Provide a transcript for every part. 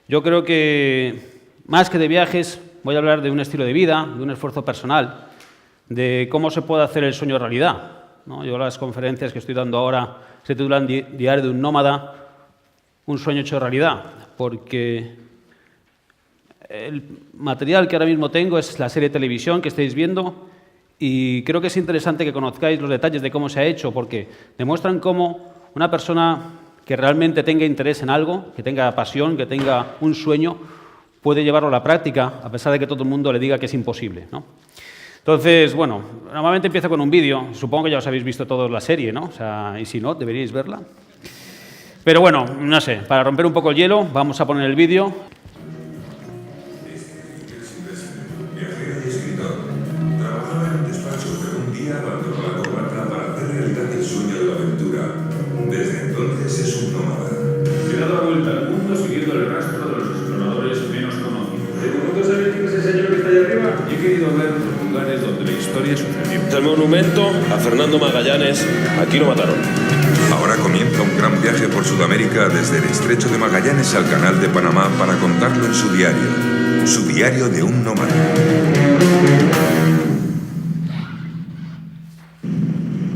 Yo creo que, más que de viajes, voy a hablar de un estilo de vida, de un esfuerzo personal, de cómo se puede hacer el sueño realidad, ¿no? Yo las conferencias que estoy dando ahora se titulan Diario de un nómada, un sueño hecho realidad, porque el material que ahora mismo tengo es la serie de televisión que estáis viendo y creo que es interesante que conozcáis los detalles de cómo se ha hecho, porque demuestran cómo una persona que realmente tenga interés en algo, que tenga pasión, que tenga un sueño, puede llevarlo a la práctica, a pesar de que todo el mundo le diga que es imposible, ¿no? Entonces, bueno, normalmente empiezo con un vídeo. Supongo que ya os habéis visto todos la serie, ¿no? O sea, y si no, deberíais verla. Pero bueno, no sé, para romper un poco el hielo, vamos a poner el vídeo. Viajero y escritor. Trabajaba en un despacho, pero un día abandonó la corbata para hacer realidad el sueño de la aventura. Desde entonces es un nómada. Se ha dado vuelta al mundo siguiendo el rastro de los exploradores menos conocidos. ¿De momento sabéis quién es ese señor que está ahí arriba? Y he querido ver los lugares donde la historia sucedió. El monumento a Fernando Magallanes, aquí lo mataron. Ahora comienza un gran viaje por Sudamérica desde el Estrecho de Magallanes al Canal de Panamá para contarlo en su diario de un nómada.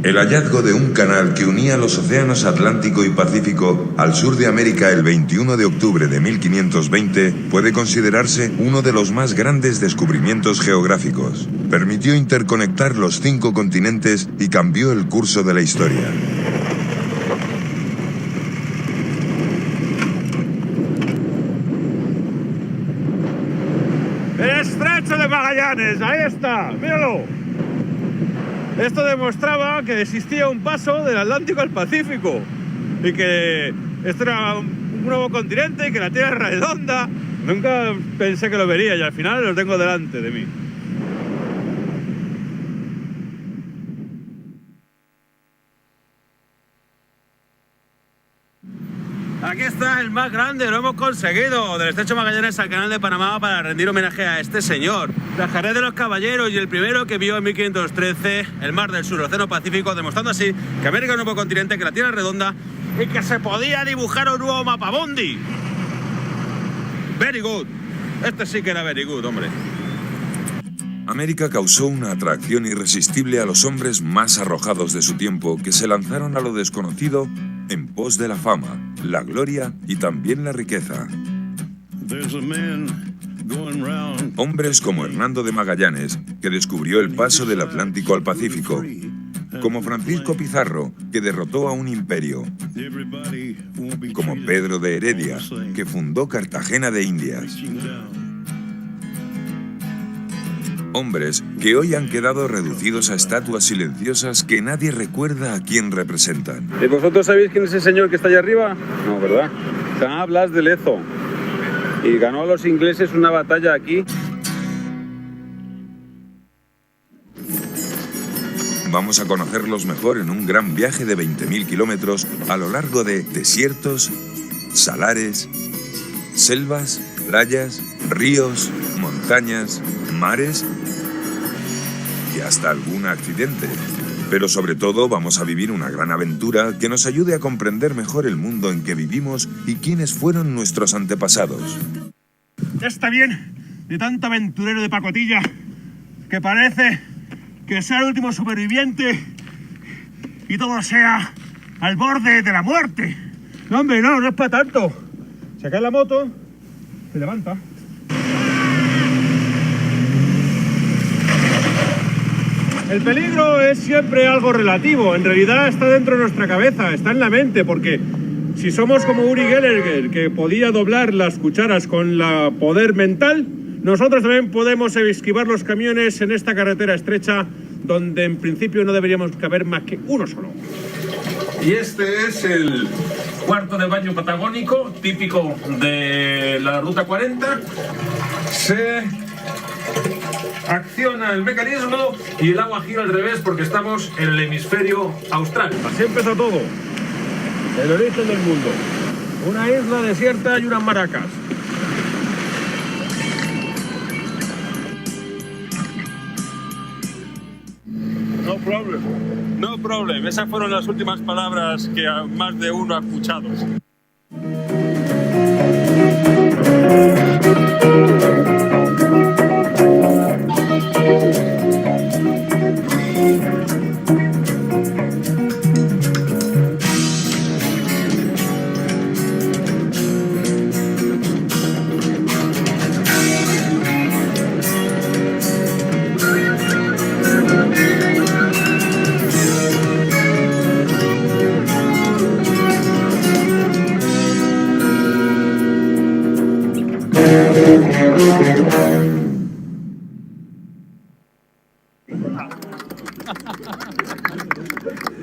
El hallazgo de un canal que unía los océanos Atlántico y Pacífico al sur de América el 21 de octubre de 1520 puede considerarse uno de los más grandes descubrimientos geográficos. Permitió interconectar los 5 continentes y cambió el curso de la historia. El Estrecho de Magallanes, ahí está, míralo. Esto demostraba que existía un paso del Atlántico al Pacífico y que esto era un nuevo continente y que la Tierra es redonda. Nunca pensé que lo vería y al final lo tengo delante de mí. Aquí está el más grande, lo hemos conseguido, del Estrecho de Magallanes al Canal de Panamá para rendir homenaje a este señor. La Jerez de los Caballeros y el primero que vio en 1513 el Mar del Sur, el Océano Pacífico, demostrando así que América es un nuevo continente, que la Tierra es redonda y que se podía dibujar un nuevo mapamundi. Very good. Este sí que era very good, hombre. América causó una atracción irresistible a los hombres más arrojados de su tiempo que se lanzaron a lo desconocido en pos de la fama, la gloria y también la riqueza. Hombres como Hernando de Magallanes, que descubrió el paso del Atlántico al Pacífico, como Francisco Pizarro, que derrotó a un imperio, como Pedro de Heredia, que fundó Cartagena de Indias. Hombres que hoy han quedado reducidos a estatuas silenciosas que nadie recuerda a quién representan. ¿Y vosotros sabéis quién es ese señor que está allá arriba? No, ¿verdad? Se llama Blas de Lezo y ganó a los ingleses una batalla aquí. Vamos a conocerlos mejor en un gran viaje de 20.000 kilómetros a lo largo de desiertos, salares, selvas, playas, ríos, montañas, mares y hasta algún accidente. Pero sobre todo vamos a vivir una gran aventura que nos ayude a comprender mejor el mundo en que vivimos y quiénes fueron nuestros antepasados. Ya está bien de tanto aventurero de pacotilla que parece que sea el último superviviente y todo sea al borde de la muerte. No, hombre, no es para tanto. Se cae la moto, se levanta. El peligro es siempre algo relativo, en realidad está dentro de nuestra cabeza, está en la mente, porque si somos como Uri Geller, que podía doblar las cucharas con la poder mental, nosotros también podemos esquivar los camiones en esta carretera estrecha, donde en principio no deberíamos caber más que uno solo. Y este es el cuarto de baño patagónico, típico de la Ruta 40. Se acciona el mecanismo y el agua gira al revés porque estamos en el hemisferio austral. Así empezó todo. El origen del mundo. Una isla desierta y unas maracas. No problem. No problem. Esas fueron las últimas palabras que más de uno ha escuchado.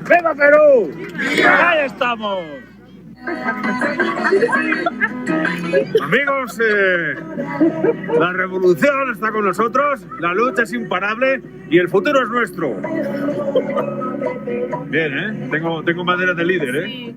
¡Viva Perú! ¡Ahí estamos! Amigos, la revolución está con nosotros, la lucha es imparable y el futuro es nuestro. Bien, tengo madera de líder,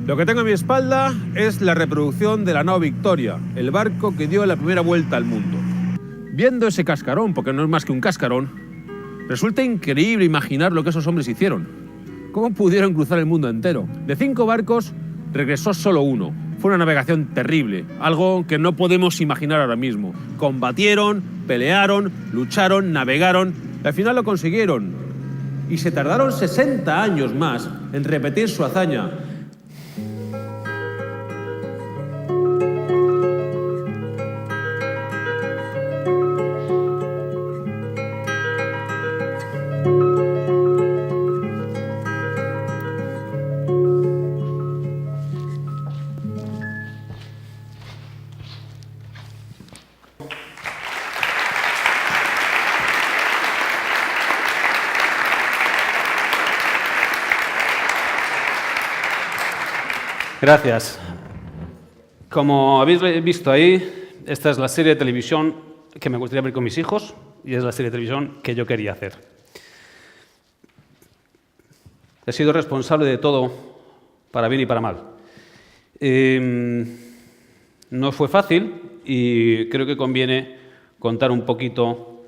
Lo que tengo a mi espalda es la reproducción de la nao Victoria, el barco que dio la primera vuelta al mundo. Viendo ese cascarón, porque no es más que un cascarón, resulta increíble imaginar lo que esos hombres hicieron. ¿Cómo pudieron cruzar el mundo entero? De 5 barcos, regresó solo uno. Fue una navegación terrible, algo que no podemos imaginar ahora mismo. Combatieron, pelearon, lucharon, navegaron, y al final lo consiguieron. Y se tardaron 60 años más en repetir su hazaña. Gracias. Como habéis visto ahí, esta es la serie de televisión que me gustaría ver con mis hijos y es la serie de televisión que yo quería hacer. He sido responsable de todo, para bien y para mal. No fue fácil y creo que conviene contar un poquito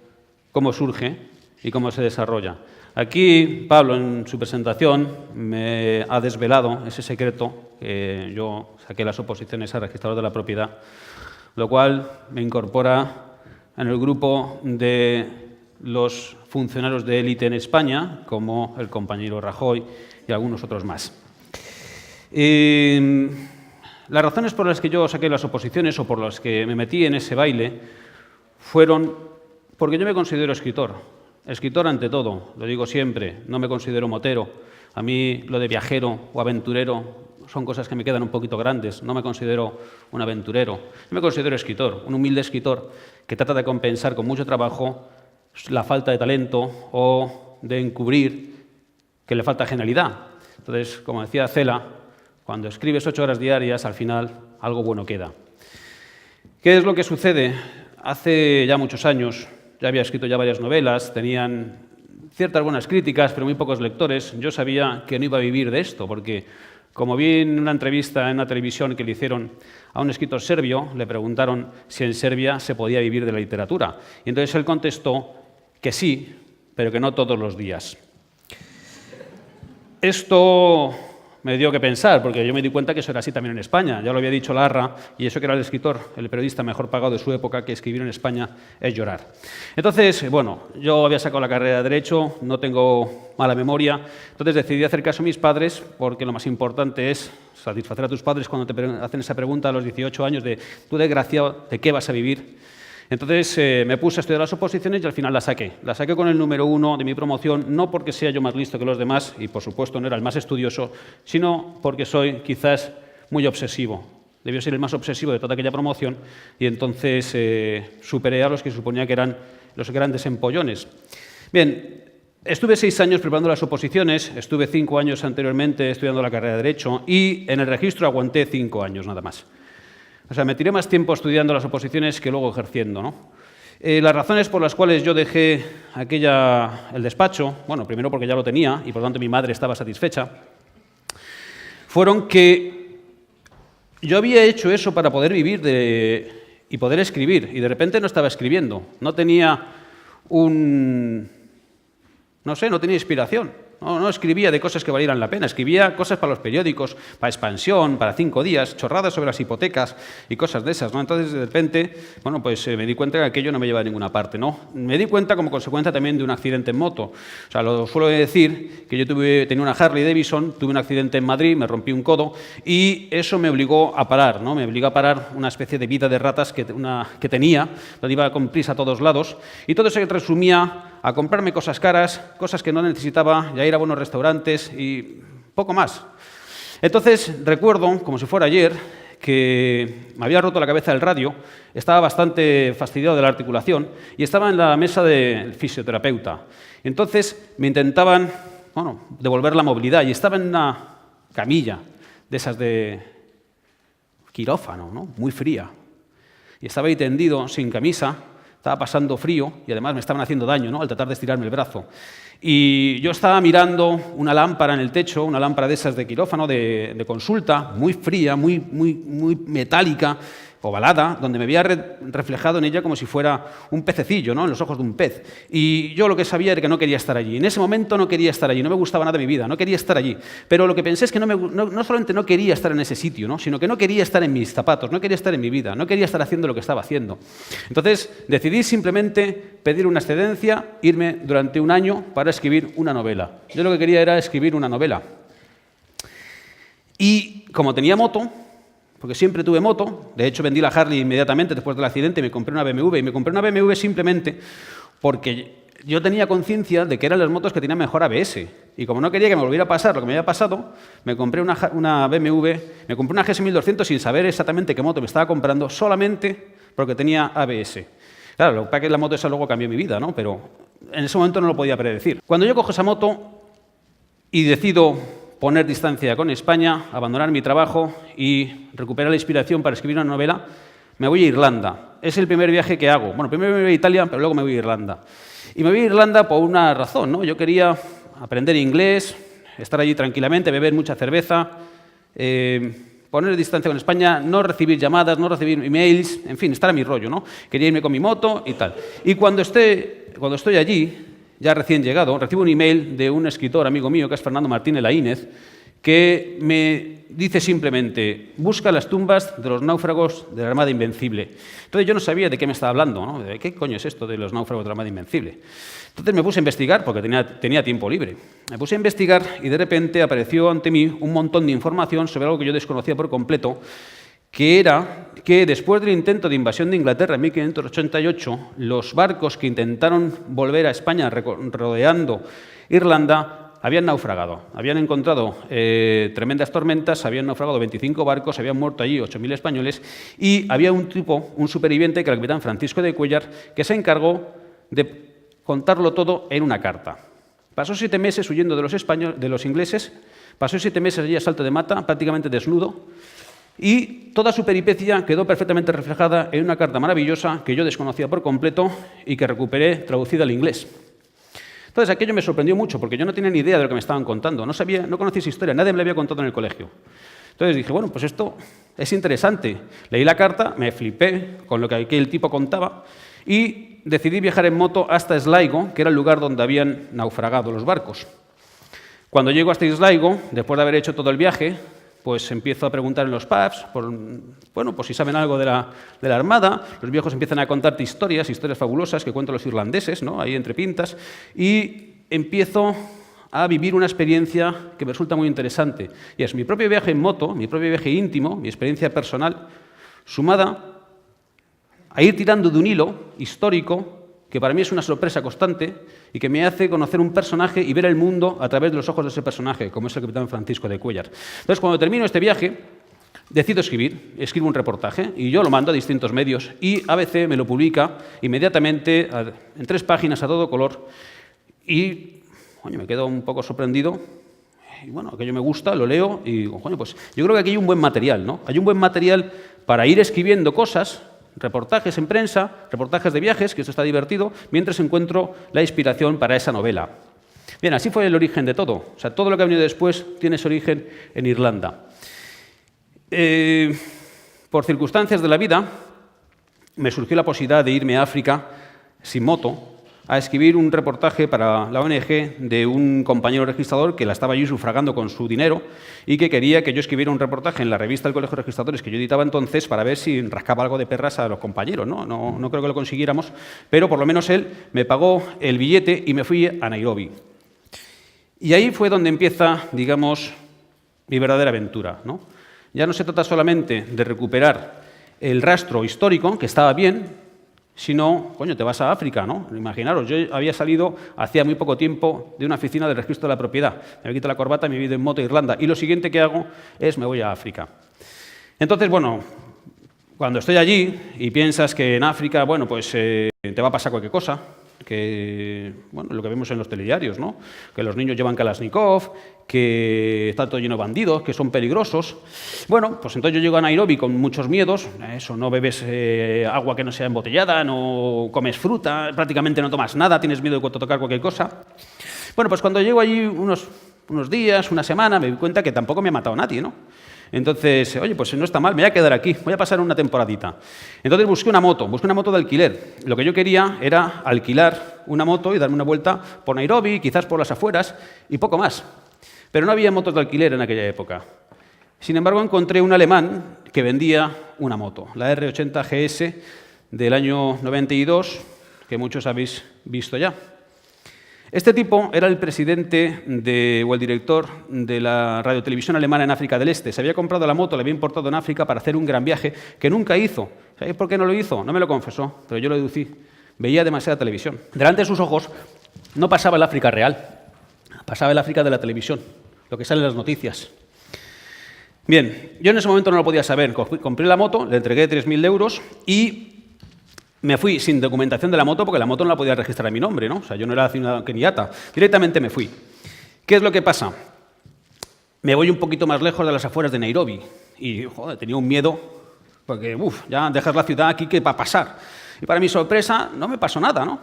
cómo surge y cómo se desarrolla. Aquí Pablo, en su presentación, me ha desvelado ese secreto que yo saqué las oposiciones a registrador de la propiedad, lo cual me incorpora en el grupo de los funcionarios de élite en España, como el compañero Rajoy y algunos otros más. Las razones por las que yo saqué las oposiciones o por las que me metí en ese baile fueron porque yo me considero escritor. Escritor ante todo, lo digo siempre, no me considero motero. A mí lo de viajero o aventurero son cosas que me quedan un poquito grandes. No me considero un aventurero. Yo me considero escritor, un humilde escritor que trata de compensar con mucho trabajo la falta de talento o de encubrir que le falta genialidad. Entonces, como decía Cela, cuando escribes 8 horas diarias, al final algo bueno queda. ¿Qué es lo que sucede? Hace ya muchos años, ya había escrito ya varias novelas, tenían ciertas buenas críticas, pero muy pocos lectores. Yo sabía que no iba a vivir de esto, porque como vi en una entrevista en una televisión que le hicieron a un escritor serbio, le preguntaron si en Serbia se podía vivir de la literatura. Y entonces él contestó que sí, pero que no todos los días. Esto me dio que pensar, porque yo me di cuenta que eso era así también en España. Ya lo había dicho Larra, y eso que era el escritor, el periodista mejor pagado de su época, que escribir en España es llorar. Entonces, bueno, yo había sacado la carrera de Derecho, no tengo mala memoria, entonces decidí hacer caso a mis padres, porque lo más importante es satisfacer a tus padres cuando te hacen esa pregunta a los 18 años de tú, desgraciado, ¿de qué vas a vivir? Entonces me puse a estudiar las oposiciones y al final la saqué. La saqué con el número 1 de mi promoción, no porque sea yo más listo que los demás, y por supuesto no era el más estudioso, sino porque soy quizás muy obsesivo. Debió ser el más obsesivo de toda aquella promoción y entonces superé a los que suponía que eran los grandes empollones. Bien, Estuve 6 años preparando las oposiciones, estuve 5 años anteriormente estudiando la carrera de Derecho y en el registro aguanté 5 años nada más. O sea, me tiré más tiempo estudiando las oposiciones que luego ejerciendo, ¿no? Las razones por las cuales yo dejé el despacho, bueno, primero porque ya lo tenía y por lo tanto mi madre estaba satisfecha, fueron que yo había hecho eso para poder vivir y poder escribir y de repente no estaba escribiendo, no tenía no tenía inspiración. No escribía de cosas que valieran la pena, escribía cosas para los periódicos, para Expansión, para 5 días, chorradas sobre las hipotecas y cosas de esas, ¿no? Entonces, de repente, bueno, pues me di cuenta que aquello no me llevaba a ninguna parte, ¿no? Me di cuenta como consecuencia también de un accidente en moto. O sea, lo suelo decir, que yo tenía una Harley Davidson, tuve un accidente en Madrid, me rompí un codo y eso me obligó a parar, ¿no? Me obligó a parar una especie de vida de ratas que tenía, donde iba con prisa a todos lados y todo se resumía a comprarme cosas caras, cosas que no necesitaba, y a ir a buenos restaurantes y poco más. Entonces, recuerdo, como si fuera ayer, que me había roto la cabeza el radio, estaba bastante fastidiado de la articulación y estaba en la mesa del fisioterapeuta. Entonces, me intentaban, devolver la movilidad y estaba en una camilla de esas de quirófano, ¿no? Muy fría. Y estaba ahí tendido, sin camisa, estaba pasando frío y además me estaban haciendo daño, ¿no? Al tratar de estirarme el brazo. Y yo estaba mirando una lámpara en el techo, una lámpara de esas de quirófano, de consulta, muy fría, muy metálica, ovalada, donde me había reflejado en ella como si fuera un pececillo, ¿no? En los ojos de un pez. Y yo lo que sabía era que no quería estar allí. En ese momento no quería estar allí, no me gustaba nada de mi vida, no quería estar allí. Pero lo que pensé es que no solamente no quería estar en ese sitio, ¿no? Sino que no quería estar en mis zapatos, no quería estar en mi vida, no quería estar haciendo lo que estaba haciendo. Entonces decidí simplemente pedir una excedencia, irme durante un año para escribir una novela. Yo lo que quería era escribir una novela. Y como tenía moto, porque siempre tuve moto, de hecho vendí la Harley inmediatamente después del accidente y me compré una BMW. Y me compré una BMW simplemente porque yo tenía conciencia de que eran las motos que tenían mejor ABS. Y como no quería que me volviera a pasar lo que me había pasado, me compré una BMW, me compré una GS1200 sin saber exactamente qué moto me estaba comprando, solamente porque tenía ABS. Claro, lo que pasa es que la moto esa luego cambió mi vida, ¿no? Pero en ese momento no lo podía predecir. Cuando yo cojo esa moto y decido poner distancia con España, abandonar mi trabajo y recuperar la inspiración para escribir una novela, me voy a Irlanda. Es el primer viaje que hago. Bueno, primero me voy a Italia, pero luego me voy a Irlanda. Y me voy a Irlanda por una razón, ¿no? Yo quería aprender inglés, estar allí tranquilamente, beber mucha cerveza, poner distancia con España, no recibir llamadas, no recibir emails, en fin, estar a mi rollo, ¿no? Quería irme con mi moto y tal. Y cuando estoy allí, ya recién llegado, recibo un email de un escritor amigo mío, que es Fernando Martínez Laínez, que me dice simplemente: busca las tumbas de los náufragos de la Armada Invencible. Entonces yo no sabía de qué me estaba hablando, ¿no? ¿De qué coño es esto de los náufragos de la Armada Invencible? Entonces me puse a investigar, porque tenía tiempo libre. Me puse a investigar y de repente apareció ante mí un montón de información sobre algo que yo desconocía por completo, que era que después del intento de invasión de Inglaterra en 1588, los barcos que intentaron volver a España rodeando Irlanda habían naufragado. Habían encontrado tremendas tormentas, habían naufragado 25 barcos, habían muerto allí 8.000 españoles y había un superviviente, que era el capitán Francisco de Cuéllar, que se encargó de contarlo todo en una carta. Pasó 7 meses huyendo de los ingleses, pasó 7 meses allí a salto de mata, prácticamente desnudo, y toda su peripecia quedó perfectamente reflejada en una carta maravillosa que yo desconocía por completo y que recuperé traducida al inglés. Entonces aquello me sorprendió mucho porque yo no tenía ni idea de lo que me estaban contando, no conocía esa historia, nadie me la había contado en el colegio. Entonces dije, bueno, pues esto es interesante. Leí la carta, me flipé con lo que aquel tipo contaba y decidí viajar en moto hasta Sligo, que era el lugar donde habían naufragado los barcos. Cuando llego hasta Sligo, después de haber hecho todo el viaje, pues empiezo a preguntar en los pubs, por si saben algo de la Armada. Los viejos empiezan a contarte historias fabulosas que cuentan los irlandeses, ¿no? Ahí entre pintas, y empiezo a vivir una experiencia que me resulta muy interesante. Y es mi propio viaje en moto, mi propio viaje íntimo, mi experiencia personal, sumada a ir tirando de un hilo histórico que para mí es una sorpresa constante y que me hace conocer un personaje y ver el mundo a través de los ojos de ese personaje, como es el capitán Francisco de Cuéllar. Entonces, cuando termino este viaje, decido escribo un reportaje y yo lo mando a distintos medios y ABC me lo publica inmediatamente en 3 páginas a todo color y coño, me quedo un poco sorprendido. Y bueno, aquello me gusta, lo leo y digo, coño, pues yo creo que aquí hay un buen material, ¿no? Hay un buen material para ir escribiendo cosas, reportajes en prensa, reportajes de viajes, que esto está divertido, mientras encuentro la inspiración para esa novela. Bien, así fue el origen de todo. O sea, todo lo que ha venido después tiene su origen en Irlanda. Por circunstancias de la vida, me surgió la posibilidad de irme a África sin moto, a escribir un reportaje para la ONG de un compañero registrador que la estaba yo sufragando con su dinero y que quería que yo escribiera un reportaje en la revista del Colegio de Registradores que yo editaba entonces para ver si rascaba algo de perras a los compañeros. No creo que lo consiguiéramos, pero por lo menos él me pagó el billete y me fui a Nairobi. Y ahí fue donde empieza, digamos, mi verdadera aventura, ¿no? Ya no se trata solamente de recuperar el rastro histórico, que estaba bien, sino, coño, te vas a África, ¿no? Imaginaros, yo había salido hacía muy poco tiempo de una oficina del registro de la propiedad. Me había quitado la corbata y me he ido en moto a Irlanda. Y lo siguiente que hago es me voy a África. Entonces, bueno, cuando estoy allí y piensas que en África, bueno, pues te va a pasar cualquier cosa, que, bueno, lo que vemos en los telediarios, ¿no? Que los niños llevan Kalashnikov, que está todo lleno de bandidos, que son peligrosos. Bueno, pues entonces yo llego a Nairobi con muchos miedos. Eso, no bebes agua que no sea embotellada, no comes fruta, prácticamente no tomas nada, tienes miedo de tocar cualquier cosa. Bueno, pues cuando llego allí unos días, una semana, me doy cuenta que tampoco me ha matado nadie, ¿no? Entonces, oye, pues no está mal, me voy a quedar aquí, voy a pasar una temporadita. Entonces busqué una moto de alquiler. Lo que yo quería era alquilar una moto y darme una vuelta por Nairobi, quizás por las afueras y poco más. Pero no había motos de alquiler en aquella época. Sin embargo, encontré un alemán que vendía una moto, la R80 GS del año 92, que muchos habéis visto ya. Este tipo era el presidente o el director de la radiotelevisión alemana en África del Este. Se había comprado la moto, la había importado en África para hacer un gran viaje que nunca hizo. ¿Sabéis por qué no lo hizo? No me lo confesó, pero yo lo deducí. Veía demasiada televisión. Delante de sus ojos no pasaba el África real, pasaba el África de la televisión, lo que sale en las noticias. Bien, yo en ese momento no lo podía saber. Compré la moto, le entregué 3.000 euros y me fui sin documentación de la moto porque la moto no la podía registrar a mi nombre, ¿no? O sea, yo no era una keniata. Directamente me fui. ¿Qué es lo que pasa? Me voy un poquito más lejos de las afueras de Nairobi y, joder, tenía un miedo porque, ya dejas la ciudad aquí, ¿qué va a pasar? Y para mi sorpresa no me pasó nada, ¿no?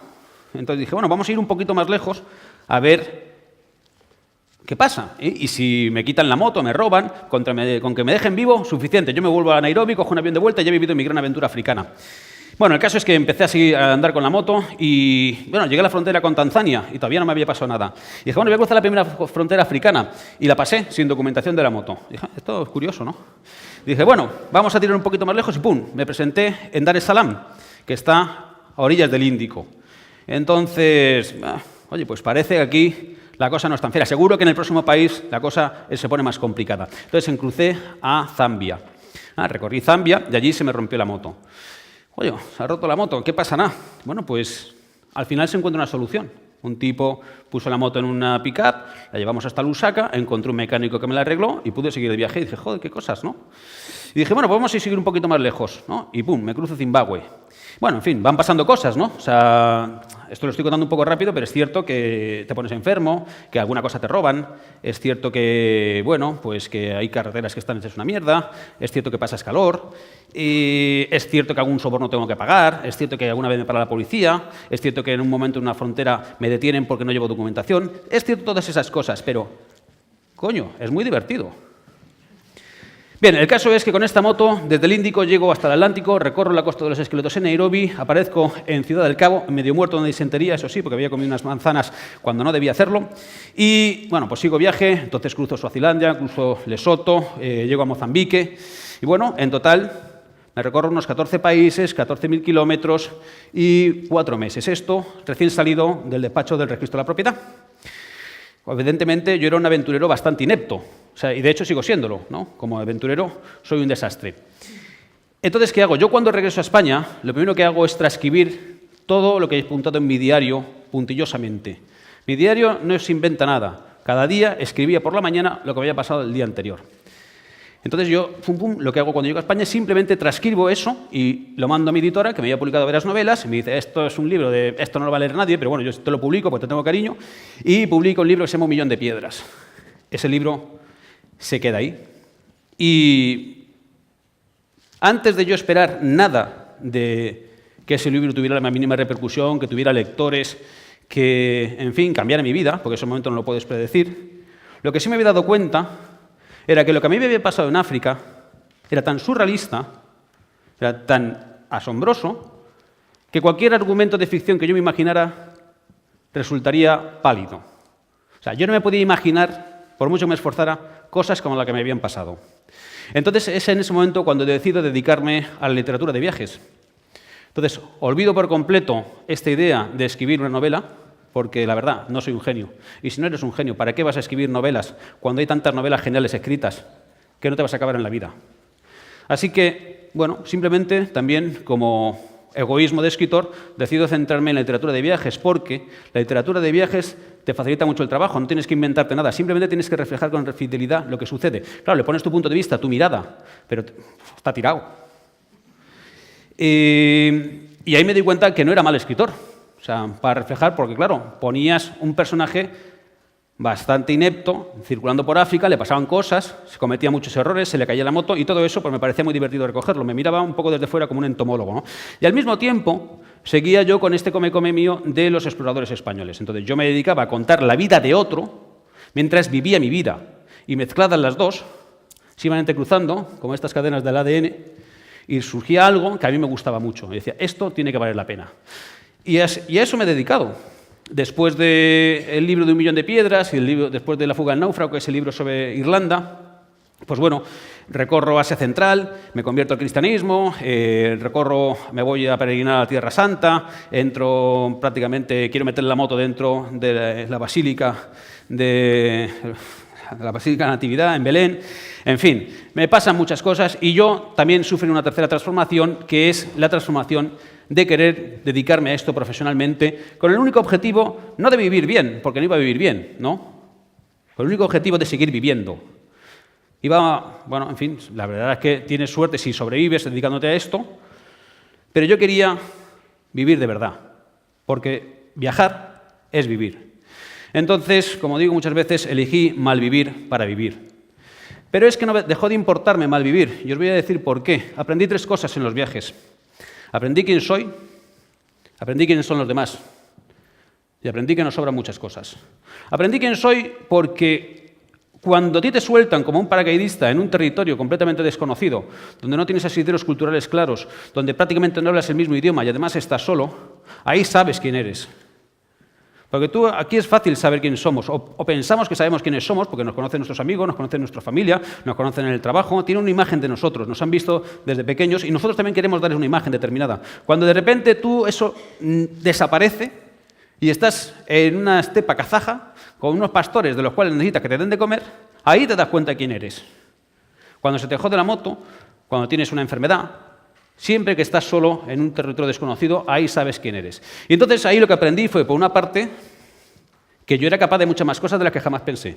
Entonces dije, bueno, vamos a ir un poquito más lejos a ver qué pasa. Y si me quitan la moto, me roban, con que me dejen vivo, suficiente. Yo me vuelvo a Nairobi, cojo un avión de vuelta y ya he vivido mi gran aventura africana. Bueno, el caso es que empecé a andar con la moto y, bueno, llegué a la frontera con Tanzania y todavía no me había pasado nada. Y dije, bueno, voy a cruzar la primera frontera africana y la pasé sin documentación de la moto. Y dije, esto es curioso, ¿no? Y dije, bueno, vamos a tirar un poquito más lejos y ¡pum! Me presenté en Dar es Salaam, que está a orillas del Índico. Entonces, oye, pues parece que aquí la cosa no es tan fea. Seguro que en el próximo país la cosa se pone más complicada. Entonces crucé a Zambia. Recorrí Zambia y allí se me rompió la moto. Oye, se ha roto la moto, ¿qué pasará? Bueno, pues al final se encuentra una solución. Un tipo puso la moto en una pick-up, la llevamos hasta Lusaka, encontré un mecánico que me la arregló y pude seguir el viaje. Y dije, joder, qué cosas, ¿no? Y dije, bueno, pues vamos a seguir un poquito más lejos, ¿no? Y pum, me cruzo Zimbabue. Bueno, en fin, van pasando cosas, ¿no? O sea, esto lo estoy contando un poco rápido, pero es cierto que te pones enfermo, que alguna cosa te roban, es cierto que, bueno, pues que hay carreteras que están hechas una mierda, es cierto que pasas calor, y es cierto que algún soborno tengo que pagar, es cierto que alguna vez me para la policía, es cierto que en un momento en una frontera me detienen porque no llevo documentación, es cierto todas esas cosas, pero, coño, es muy divertido. Bien, el caso es que con esta moto, desde el Índico llego hasta el Atlántico, recorro la costa de los Esqueletos en Nairobi, aparezco en Ciudad del Cabo, medio muerto de disentería, eso sí, porque había comido unas manzanas cuando no debía hacerlo. Y, bueno, pues sigo viaje, entonces cruzo Suazilandia, cruzo Lesoto, llego a Mozambique. Y, bueno, en total me recorro unos 14 países, 14.000 kilómetros y 4 meses. Esto recién salido del despacho del registro de la propiedad. Evidentemente, yo era un aventurero bastante inepto, o sea, y de hecho sigo siéndolo, ¿no? Como aventurero soy un desastre. Entonces, ¿qué hago? Yo cuando regreso a España, lo primero que hago es transcribir todo lo que he apuntado en mi diario puntillosamente. Mi diario no se inventa nada. Cada día escribía por la mañana lo que había pasado el día anterior. Entonces yo, lo que hago cuando llego a España es simplemente transcribo eso y lo mando a mi editora, que me había publicado varias novelas, y me dice, esto es un libro, esto no lo va a leer nadie, pero bueno, yo te lo publico porque te tengo cariño, y publico un libro que se llama Un millón de piedras. Ese libro se queda ahí. Y antes de yo esperar nada de que ese libro tuviera la mínima repercusión, que tuviera lectores, que, en fin, cambiara mi vida, porque en ese momento no lo puedes predecir, lo que sí me había dado cuenta era que lo que a mí me había pasado en África era tan surrealista, era tan asombroso, que cualquier argumento de ficción que yo me imaginara resultaría pálido. O sea, yo no me podía imaginar, por mucho que me esforzara, cosas como las que me habían pasado. Entonces, es en ese momento cuando decido dedicarme a la literatura de viajes. Entonces, olvido por completo esta idea de escribir una novela, porque la verdad, no soy un genio. Y si no eres un genio, ¿para qué vas a escribir novelas cuando hay tantas novelas geniales escritas que no te vas a acabar en la vida? Así que, bueno, simplemente también como egoísmo de escritor, decido centrarme en la literatura de viajes, porque la literatura de viajes te facilita mucho el trabajo, no tienes que inventarte nada, simplemente tienes que reflejar con fidelidad lo que sucede. Claro, le pones tu punto de vista, tu mirada, pero está tirado. Y ahí me di cuenta que no era mal escritor. O sea, para reflejar, porque claro, ponías un personaje bastante inepto, circulando por África, le pasaban cosas, se cometía muchos errores, se le caía la moto y todo eso pues me parecía muy divertido recogerlo. Me miraba un poco desde fuera como un entomólogo, ¿no? Y al mismo tiempo seguía yo con este come-come mío de los exploradores españoles. Entonces yo me dedicaba a contar la vida de otro mientras vivía mi vida. Y mezcladas las dos, se iban entrecruzando, como estas cadenas del ADN, y surgía algo que a mí me gustaba mucho. Y decía, esto tiene que valer la pena. Y a eso me he dedicado. Después del libro de Un millón de piedras y después de La fuga del náufrago, que es el libro sobre Irlanda, pues bueno, recorro Asia Central, me convierto al cristianismo, me voy a peregrinar a la Tierra Santa, quiero meter la moto dentro de la Basílica de la Natividad en Belén. En fin, me pasan muchas cosas y yo también sufro una tercera transformación, que es la transformación de querer dedicarme a esto profesionalmente con el único objetivo, no de vivir bien, porque no iba a vivir bien, ¿no? Con el único objetivo de seguir viviendo. Bueno, en fin, la verdad es que tienes suerte si sobrevives dedicándote a esto, pero yo quería vivir de verdad, porque viajar es vivir. Entonces, como digo muchas veces, elegí malvivir para vivir. Pero es que no dejó de importarme malvivir, y os voy a decir por qué. Aprendí 3 cosas en los viajes. Aprendí quién soy, aprendí quiénes son los demás y aprendí que nos sobran muchas cosas. Aprendí quién soy porque cuando a ti te sueltan como un paracaidista en un territorio completamente desconocido, donde no tienes asiderios culturales claros, donde prácticamente no hablas el mismo idioma y además estás solo, ahí sabes quién eres. Porque aquí es fácil saber quiénes somos, o pensamos que sabemos quiénes somos, porque nos conocen nuestros amigos, nos conocen nuestra familia, nos conocen en el trabajo, tienen una imagen de nosotros, nos han visto desde pequeños y nosotros también queremos darles una imagen determinada. Cuando de repente eso desaparece y estás en una estepa kazaja con unos pastores de los cuales necesitas que te den de comer, ahí te das cuenta de quién eres. Cuando se te jode la moto, cuando tienes una enfermedad, siempre que estás solo en un territorio desconocido, ahí sabes quién eres. Y entonces ahí lo que aprendí fue, por una parte, que yo era capaz de muchas más cosas de las que jamás pensé.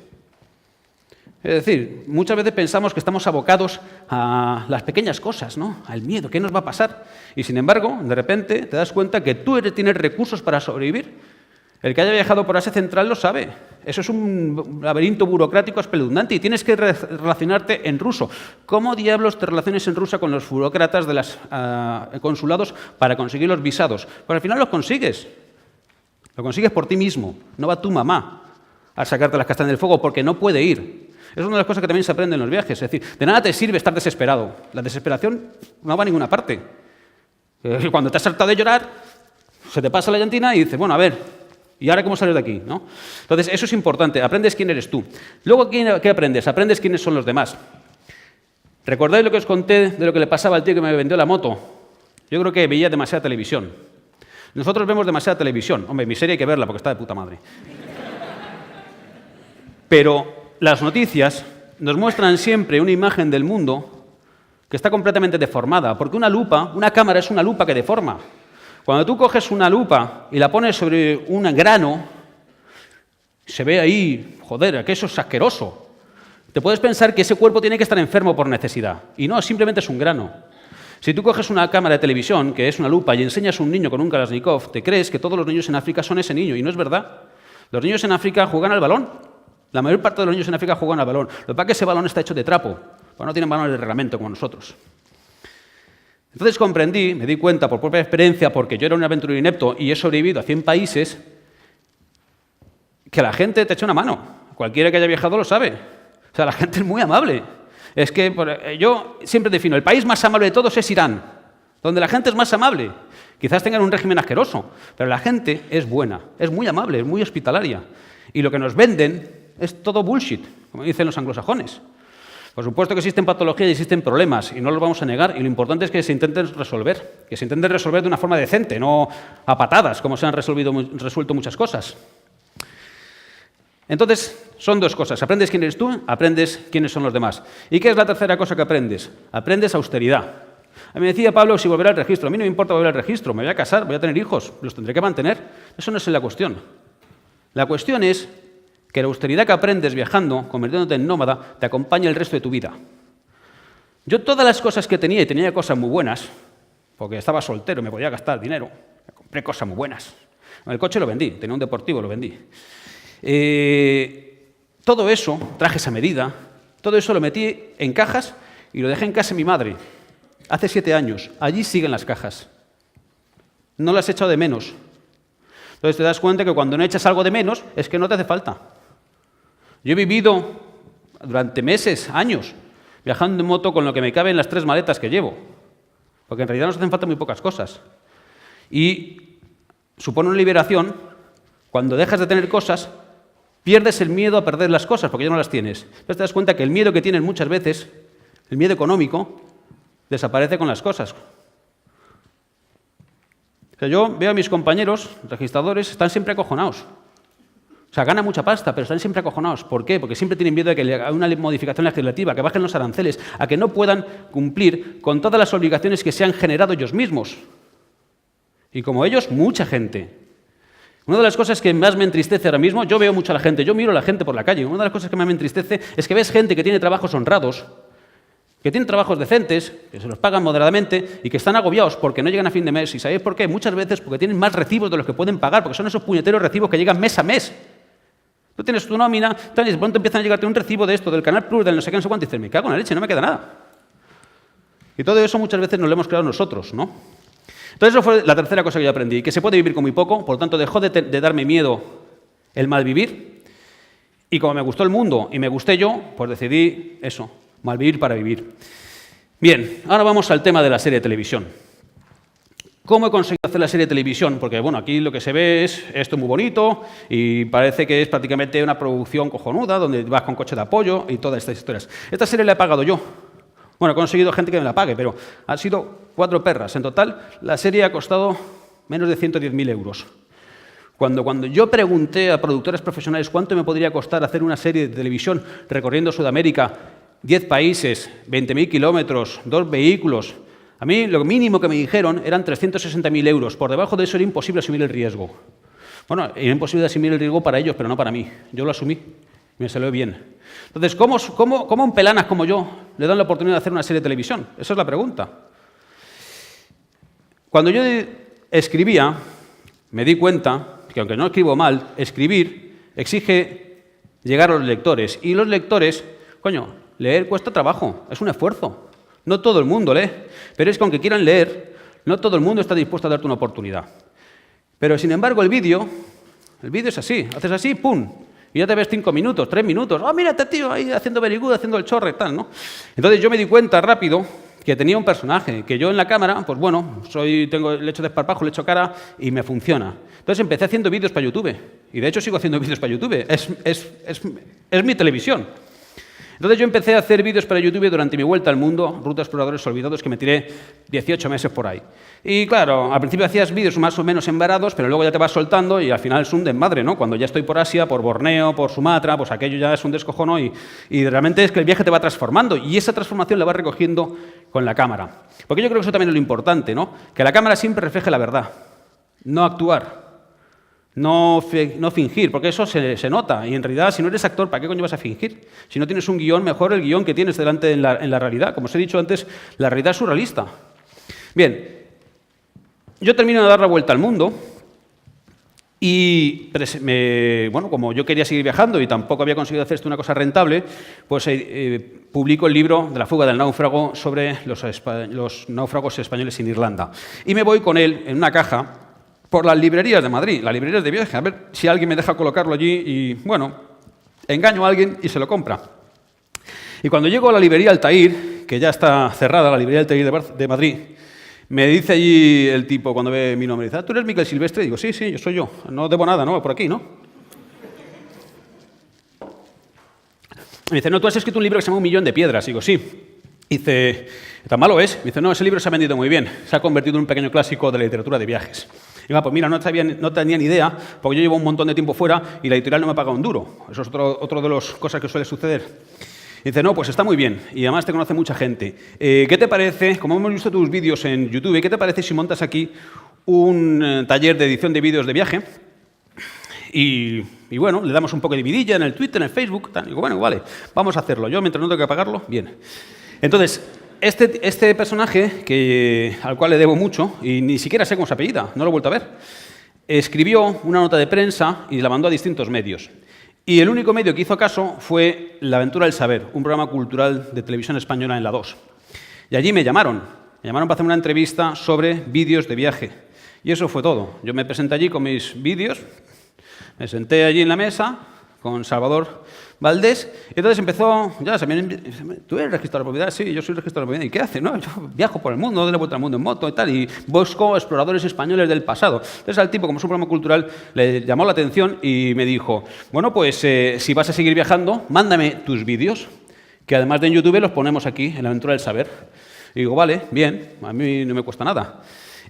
Es decir, muchas veces pensamos que estamos abocados a las pequeñas cosas, ¿no? Al miedo, ¿qué nos va a pasar? Y sin embargo, de repente te das cuenta que tú tienes recursos para sobrevivir. El que haya viajado por Asia Central lo sabe. Eso es un laberinto burocrático espeluznante y tienes que relacionarte en ruso. ¿Cómo diablos te relaciones en ruso con los burócratas de los consulados para conseguir los visados? Pues al final los consigues. Lo consigues por ti mismo. No va tu mamá a sacarte las castañas del fuego porque no puede ir. Es una de las cosas que también se aprende en los viajes. Es decir, de nada te sirve estar desesperado. La desesperación no va a ninguna parte. Cuando te has hartado de llorar, se te pasa la llantina y dices, bueno, a ver, ¿y ahora cómo salir de aquí? ¿No? Entonces, eso es importante. Aprendes quién eres tú. Luego, ¿qué aprendes? Aprendes quiénes son los demás. ¿Recordáis lo que os conté de lo que le pasaba al tío que me vendió la moto? Yo creo que veía demasiada televisión. Nosotros vemos demasiada televisión. Hombre, mi serie hay que verla porque está de puta madre. Pero las noticias nos muestran siempre una imagen del mundo que está completamente deformada. Porque una cámara es una lupa que deforma. Cuando tú coges una lupa y la pones sobre un grano, se ve ahí, joder, que eso es asqueroso. te puedes pensar que ese cuerpo tiene que estar enfermo por necesidad. Y no, simplemente es un grano. Si tú coges una cámara de televisión, que es una lupa, y enseñas a un niño con un Kalashnikov, te crees que todos los niños en África son ese niño, y no es verdad. Los niños en África juegan al balón. La mayor parte de los niños en África juegan al balón. Lo que pasa es que ese balón está hecho de trapo, porque no tienen balones de reglamento como nosotros. Entonces comprendí, me di cuenta por propia experiencia, porque yo era un aventurero inepto y he sobrevivido a 100 países, que la gente te echa una mano. Cualquiera que haya viajado lo sabe. O sea, la gente es muy amable. Es que yo siempre defino, el país más amable de todos es Irán, donde la gente es más amable. Quizás tengan un régimen asqueroso, pero la gente es buena, es muy amable, es muy hospitalaria. Y lo que nos venden es todo bullshit, como dicen los anglosajones. Por supuesto que existen patologías y existen problemas, y no los vamos a negar, y lo importante es que se intenten resolver, de una forma decente, no a patadas, como se han resuelto muchas cosas. Entonces, son dos cosas. Aprendes quién eres tú, aprendes quiénes son los demás. ¿Y qué es la tercera cosa que aprendes? Aprendes austeridad. A mí me decía Pablo si volver al registro. A mí no me importa volver al registro. Me voy a casar, voy a tener hijos, los tendré que mantener. Eso no es la cuestión. La cuestión es que la austeridad que aprendes viajando, convirtiéndote en nómada, te acompaña el resto de tu vida. Yo todas las cosas que tenía, y tenía cosas muy buenas, porque estaba soltero, me podía gastar dinero, me compré cosas muy buenas. El coche lo vendí, tenía un deportivo, lo vendí. Todo eso, trajes a medida, todo eso lo metí en cajas y lo dejé en casa de mi madre. Hace 7 años. Allí siguen las cajas. No las he echado de menos. Entonces te das cuenta que cuando no echas algo de menos es que no te hace falta. Yo he vivido durante meses, años, viajando en moto con lo que me cabe en las 3 maletas que llevo. Porque en realidad nos hacen falta muy pocas cosas. Y supone una liberación cuando dejas de tener cosas. Pierdes el miedo a perder las cosas, porque ya no las tienes. Entonces te das cuenta que el miedo que tienes muchas veces, el miedo económico, desaparece con las cosas. O sea, yo veo a mis compañeros registradores, están siempre acojonados. O sea, ganan mucha pasta, pero están siempre acojonados. ¿Por qué? Porque siempre tienen miedo de que haya una modificación legislativa, que bajen los aranceles, a que no puedan cumplir con todas las obligaciones que se han generado ellos mismos. Y como ellos, mucha gente. Una de las cosas que más me entristece ahora mismo, yo veo mucho a la gente, yo miro a la gente por la calle, una de las cosas que más me entristece es que ves gente que tiene trabajos honrados, que tienen trabajos decentes, que se los pagan moderadamente y que están agobiados porque no llegan a fin de mes. ¿Y sabéis por qué? Muchas veces porque tienen más recibos de los que pueden pagar, porque son esos puñeteros recibos que llegan mes a mes. Tú tienes tu nómina, y de pronto empiezan a llegarte un recibo de esto, del Canal Plus, del no sé qué, no sé cuánto, y dices, me cago en la leche, no me queda nada. Y todo eso muchas veces nos lo hemos creado nosotros, ¿no? Entonces, eso fue la tercera cosa que yo aprendí, que se puede vivir con muy poco, por lo tanto, dejó de darme miedo el malvivir, y como me gustó el mundo y me gusté yo, pues decidí eso, malvivir para vivir. Bien, ahora vamos al tema de la serie de televisión. ¿Cómo he conseguido hacer la serie de televisión? Porque, bueno, aquí lo que se ve es esto muy bonito y parece que es prácticamente una producción cojonuda, donde vas con coche de apoyo y todas estas historias. Esta serie la he pagado yo. Bueno, he conseguido gente que me la pague, pero han sido 4 perras. En total, la serie ha costado menos de 110.000 euros. Cuando yo pregunté a productores profesionales cuánto me podría costar hacer una serie de televisión recorriendo Sudamérica, 10 países, 20.000 kilómetros, 2 vehículos, a mí lo mínimo que me dijeron eran 360.000 euros. Por debajo de eso era imposible asumir el riesgo. Bueno, era imposible asumir el riesgo para ellos, pero no para mí. Yo lo asumí y me salió bien. Entonces, ¿cómo un pelanas como yo le dan la oportunidad de hacer una serie de televisión? Esa es la pregunta. Cuando yo escribía, me di cuenta que aunque no escribo mal, escribir exige llegar a los lectores. Y los lectores, leer cuesta trabajo, es un esfuerzo. No todo el mundo lee, pero es que aunque quieran leer, no todo el mundo está dispuesto a darte una oportunidad. Pero, sin embargo, el vídeo es así, haces así, ¡pum!, y ya te ves 5 minutos, 3 minutos. ¡Ah, mira este tío ahí haciendo very good, haciendo el chorre y tal, ¿no? Entonces yo me di cuenta rápido que tenía un personaje, que yo en la cámara, pues bueno, le echo desparpajo, le echo cara y me funciona. Entonces empecé haciendo vídeos para YouTube, y de hecho sigo haciendo vídeos para YouTube, es mi televisión. Entonces yo empecé a hacer vídeos para YouTube durante mi vuelta al mundo, Ruta Exploradores Olvidados, que me tiré 18 meses por ahí. Y claro, al principio hacías vídeos más o menos embarados, pero luego ya te vas soltando y al final es un desmadre, ¿no? Cuando ya estoy por Asia, por Borneo, por Sumatra, pues aquello ya es un descojono y realmente es que el viaje te va transformando y esa transformación la vas recogiendo con la cámara. Porque yo creo que eso también es lo importante, ¿no? Que la cámara siempre refleje la verdad, no actuar. No fingir, porque eso se nota. Y en realidad, si no eres actor, ¿para qué coño vas a fingir? Si no tienes un guión, mejor el guión que tienes delante en la realidad. Como os he dicho antes, la realidad es surrealista. Bien, yo termino de dar la vuelta al mundo y, bueno, como yo quería seguir viajando y tampoco había conseguido hacer esto una cosa rentable, pues publico el libro de la fuga del náufrago sobre los náufragos españoles en Irlanda. Y me voy con él en una caja por las librerías de Madrid, las librerías de viaje, a ver si alguien me deja colocarlo allí y, bueno, engaño a alguien y se lo compra. Y cuando llego a la librería Altair, que ya está cerrada, la librería Altair de Madrid, me dice allí el tipo, cuando ve mi nombre, dice, ¿tú eres Miquel Silvestre? Y digo, sí, yo soy yo, no debo nada, ¿no? Por aquí, ¿no? Me dice, no, tú has escrito un libro que se llama 1 millón de piedras. Y digo, sí. Dice, ¿tan malo es? Me dice, no, ese libro se ha vendido muy bien, se ha convertido en un pequeño clásico de la literatura de viajes. Y va, pues mira, no tenía ni idea, porque yo llevo un montón de tiempo fuera y la editorial no me paga un duro. Eso es otro de las cosas que suele suceder. Y dice, no, pues está muy bien, y además te conoce mucha gente. ¿Qué te parece, como hemos visto tus vídeos en YouTube, qué te parece si montas aquí un taller de edición de vídeos de viaje? Y bueno, le damos un poco de vidilla en el Twitter, en el Facebook. Tal. Y digo, bueno, vale, vamos a hacerlo. Yo, mientras no tengo que pagarlo, bien. Entonces, este personaje, al cual le debo mucho, y ni siquiera sé cómo se apellida, no lo he vuelto a ver, escribió una nota de prensa y la mandó a distintos medios. Y el único medio que hizo caso fue La Aventura del Saber, un programa cultural de televisión española en la 2. Y allí me llamaron para hacer una entrevista sobre vídeos de viaje. Y eso fue todo. Yo me presenté allí con mis vídeos, me senté allí en la mesa con Salvador Valdés, y entonces empezó, ¿tú eres registrador de propiedad? Sí, yo soy registrador de propiedad. ¿Y qué haces? No, yo viajo por el mundo, doy la vuelta al mundo en moto y tal, y busco exploradores españoles del pasado. Entonces al tipo, como es un programa cultural, le llamó la atención y me dijo, bueno, pues si vas a seguir viajando, mándame tus vídeos, que además de en YouTube los ponemos aquí, en La Aventura del Saber. Y digo, vale, bien, a mí no me cuesta nada.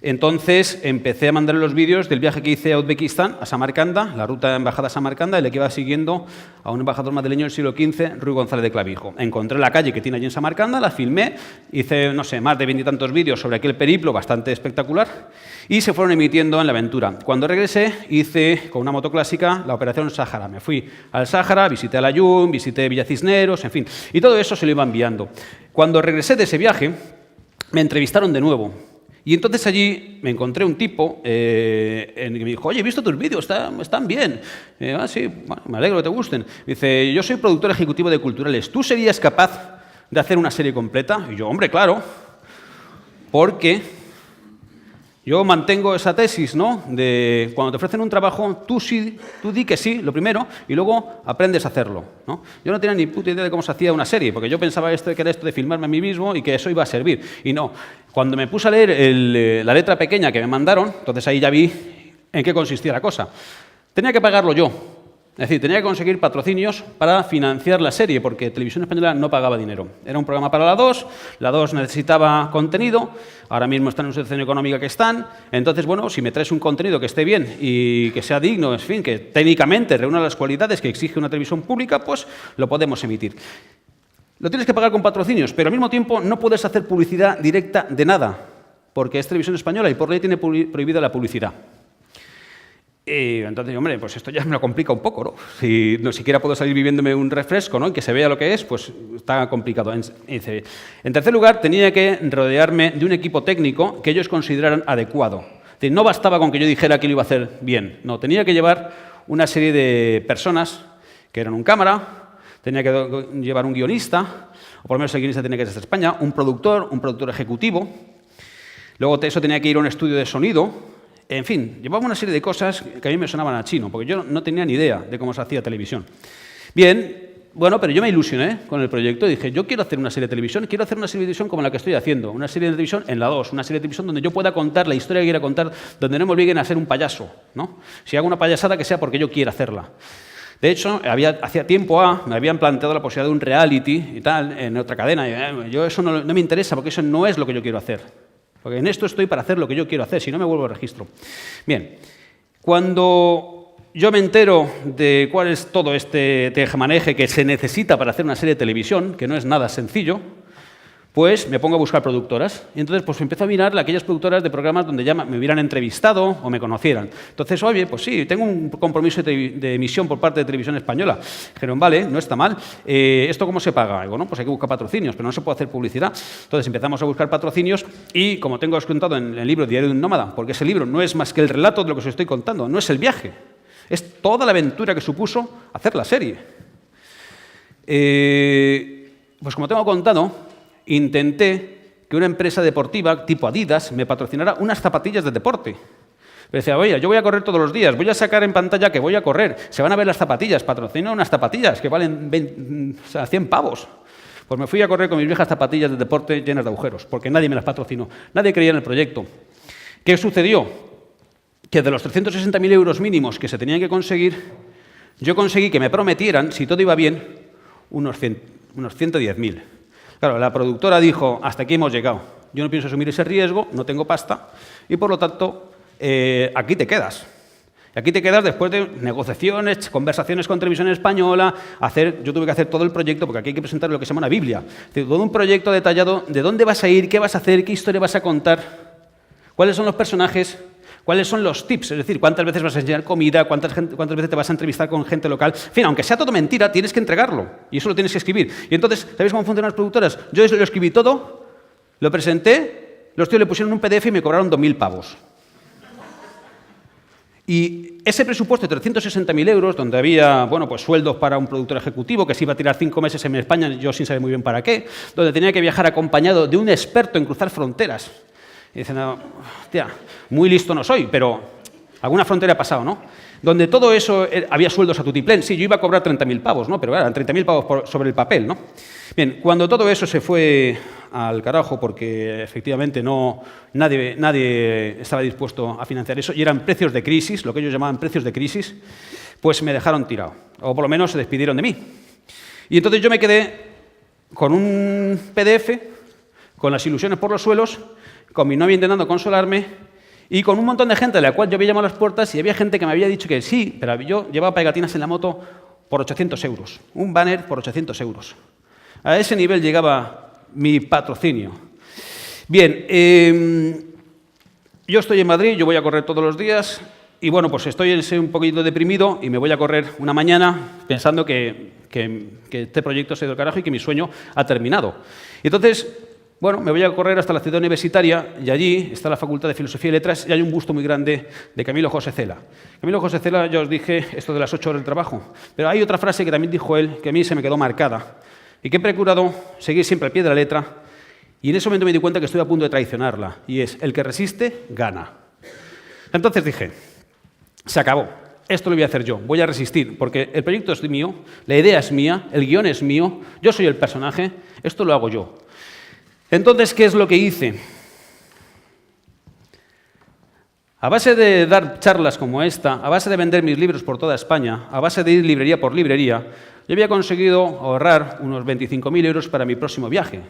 Entonces empecé a mandarle los vídeos del viaje que hice a Uzbekistán, a Samarcanda, la ruta de embajada a Samarcanda, y le que iba siguiendo a un embajador madrileño del siglo XV, Ruy González de Clavijo. Encontré la calle que tiene allí en Samarcanda, la filmé, hice, no sé, más de 20 y tantos vídeos sobre aquel periplo bastante espectacular, y se fueron emitiendo en la aventura. Cuando regresé, hice con una moto clásica la Operación Sáhara. Me fui al Sáhara, visité Alayún, visité Villa Cisneros, en fin, y todo eso se lo iba enviando. Cuando regresé de ese viaje, me entrevistaron de nuevo. Y entonces allí me encontré un tipo que me dijo, oye, he visto tus vídeos, están bien. Sí, bueno, me alegro que te gusten. Dice, yo soy productor ejecutivo de culturales, ¿tú serías capaz de hacer una serie completa? Y yo, hombre, claro, porque yo mantengo esa tesis, ¿no? De cuando te ofrecen un trabajo, tú di que sí, lo primero, y luego aprendes a hacerlo, ¿no? Yo no tenía ni puta idea de cómo se hacía una serie, porque yo pensaba que era esto de filmarme a mí mismo y que eso iba a servir. Y no, cuando me puse a leer la letra pequeña que me mandaron, entonces ahí ya vi en qué consistía la cosa. Tenía que pagarlo yo. Es decir, tenía que conseguir patrocinios para financiar la serie, porque Televisión Española no pagaba dinero. Era un programa para la 2 necesitaba contenido, ahora mismo está en una situación económica que están, entonces, bueno, si me traes un contenido que esté bien y que sea digno, en fin, que técnicamente reúna las cualidades que exige una televisión pública, pues lo podemos emitir. Lo tienes que pagar con patrocinios, pero al mismo tiempo no puedes hacer publicidad directa de nada, porque es Televisión Española y por ley tiene prohibida la publicidad. Y entonces, hombre, pues esto ya me lo complica un poco, ¿no? Si no siquiera puedo salir viviéndome un refresco, ¿no? Y que se vea lo que es, pues está complicado. En tercer lugar, tenía que rodearme de un equipo técnico que ellos consideraran adecuado. Es decir, no bastaba con que yo dijera que lo iba a hacer bien. No, tenía que llevar una serie de personas que eran un cámara, tenía que llevar un guionista, o por lo menos el guionista tenía que ser de España, un productor ejecutivo. Luego eso tenía que ir a un estudio de sonido. En fin, llevaba una serie de cosas que a mí me sonaban a chino, porque yo no tenía ni idea de cómo se hacía televisión. Bien, bueno, pero yo me ilusioné con el proyecto y dije, yo quiero hacer una serie de televisión, quiero hacer una serie de televisión como la que estoy haciendo, una serie de televisión en la 2, una serie de televisión donde yo pueda contar la historia que quiera contar, donde no me obliguen a ser un payaso, ¿no? Si hago una payasada, que sea porque yo quiera hacerla. De hecho, hacía tiempo me habían planteado la posibilidad de un reality y tal, en otra cadena. Yo eso no me interesa, porque eso no es lo que yo quiero hacer. Porque en esto estoy para hacer lo que yo quiero hacer, si no me vuelvo al registro. Bien, cuando yo me entero de cuál es todo este tejemaneje que se necesita para hacer una serie de televisión, que no es nada sencillo, pues me pongo a buscar productoras. Y entonces pues empiezo a mirar aquellas productoras de programas donde ya me hubieran entrevistado o me conocieran. Entonces, oye, pues sí, tengo un compromiso de emisión por parte de Televisión Española. Dijeron, vale, no está mal. ¿Esto cómo se paga? Digo, no, pues hay que buscar patrocinios, pero no se puede hacer publicidad. Entonces empezamos a buscar patrocinios y, como tengo contado en el libro Diario de un Nómada, porque ese libro no es más que el relato de lo que os estoy contando, no es el viaje. Es toda la aventura que supuso hacer la serie. Pues como tengo contado, intenté que una empresa deportiva tipo Adidas me patrocinara unas zapatillas de deporte. Me decía, oye, yo voy a correr todos los días, voy a sacar en pantalla que voy a correr, se van a ver las zapatillas, patrocina unas zapatillas que valen 100 pavos. Pues me fui a correr con mis viejas zapatillas de deporte llenas de agujeros, porque nadie me las patrocinó, nadie creía en el proyecto. ¿Qué sucedió? Que de los 360.000 euros mínimos que se tenían que conseguir, yo conseguí que me prometieran, si todo iba bien, unos 110.000. Claro, la productora dijo, hasta aquí hemos llegado. Yo no pienso asumir ese riesgo, no tengo pasta, y por lo tanto, aquí te quedas. Aquí te quedas después de negociaciones, conversaciones con Televisión Española, yo tuve que hacer todo el proyecto, porque aquí hay que presentar lo que se llama una Biblia. Es decir, todo un proyecto detallado de dónde vas a ir, qué vas a hacer, qué historia vas a contar, cuáles son los personajes, cuáles son los tips, es decir, cuántas veces vas a enseñar comida, cuántas veces te vas a entrevistar con gente local. En fin, aunque sea todo mentira, tienes que entregarlo y eso lo tienes que escribir. Y entonces, ¿sabéis cómo funcionan las productoras? Yo lo escribí todo, lo presenté, los tíos le pusieron un PDF y me cobraron 2.000 pavos. Y ese presupuesto de 360.000 euros, donde había pues sueldos para un productor ejecutivo que se iba a tirar 5 meses en España, yo sin saber muy bien para qué, donde tenía que viajar acompañado de un experto en cruzar fronteras. Y dicen, hostia, muy listo no soy, pero alguna frontera ha pasado, ¿no? Donde todo eso había sueldos a tutiplén. Sí, yo iba a cobrar 30.000 pavos, ¿no? Pero eran 30.000 pavos sobre el papel, ¿no? Bien, cuando todo eso se fue al carajo, porque efectivamente nadie estaba dispuesto a financiar eso, y eran precios de crisis, lo que ellos llamaban precios de crisis, pues me dejaron tirado, o por lo menos se despidieron de mí. Y entonces yo me quedé con un PDF, con las ilusiones por los suelos, con mi novia intentando consolarme y con un montón de gente a la cual yo había llamado a las puertas y había gente que me había dicho que sí, pero yo llevaba pegatinas en la moto por 800 euros, un banner por 800 euros. A ese nivel llegaba mi patrocinio. Bien, yo estoy en Madrid, yo voy a correr todos los días y bueno, pues estoy un poquito deprimido y me voy a correr una mañana pensando que este proyecto se ha ido al carajo y que mi sueño ha terminado. Y entonces, bueno, me voy a correr hasta la ciudad universitaria y allí está la Facultad de Filosofía y Letras y hay un busto muy grande de Camilo José Cela. Camilo José Cela, ya os dije esto de las 8 horas del trabajo, pero hay otra frase que también dijo él que a mí se me quedó marcada y que he procurado seguir siempre al pie de la letra y en ese momento me di cuenta que estoy a punto de traicionarla y es, el que resiste, gana. Entonces dije, se acabó, esto lo voy a hacer yo, voy a resistir, porque el proyecto es mío, la idea es mía, el guión es mío, yo soy el personaje, esto lo hago yo. Entonces, ¿qué es lo que hice? A base de dar charlas como esta, a base de vender mis libros por toda España, a base de ir librería por librería, yo había conseguido ahorrar unos 25.000 euros para mi próximo viaje.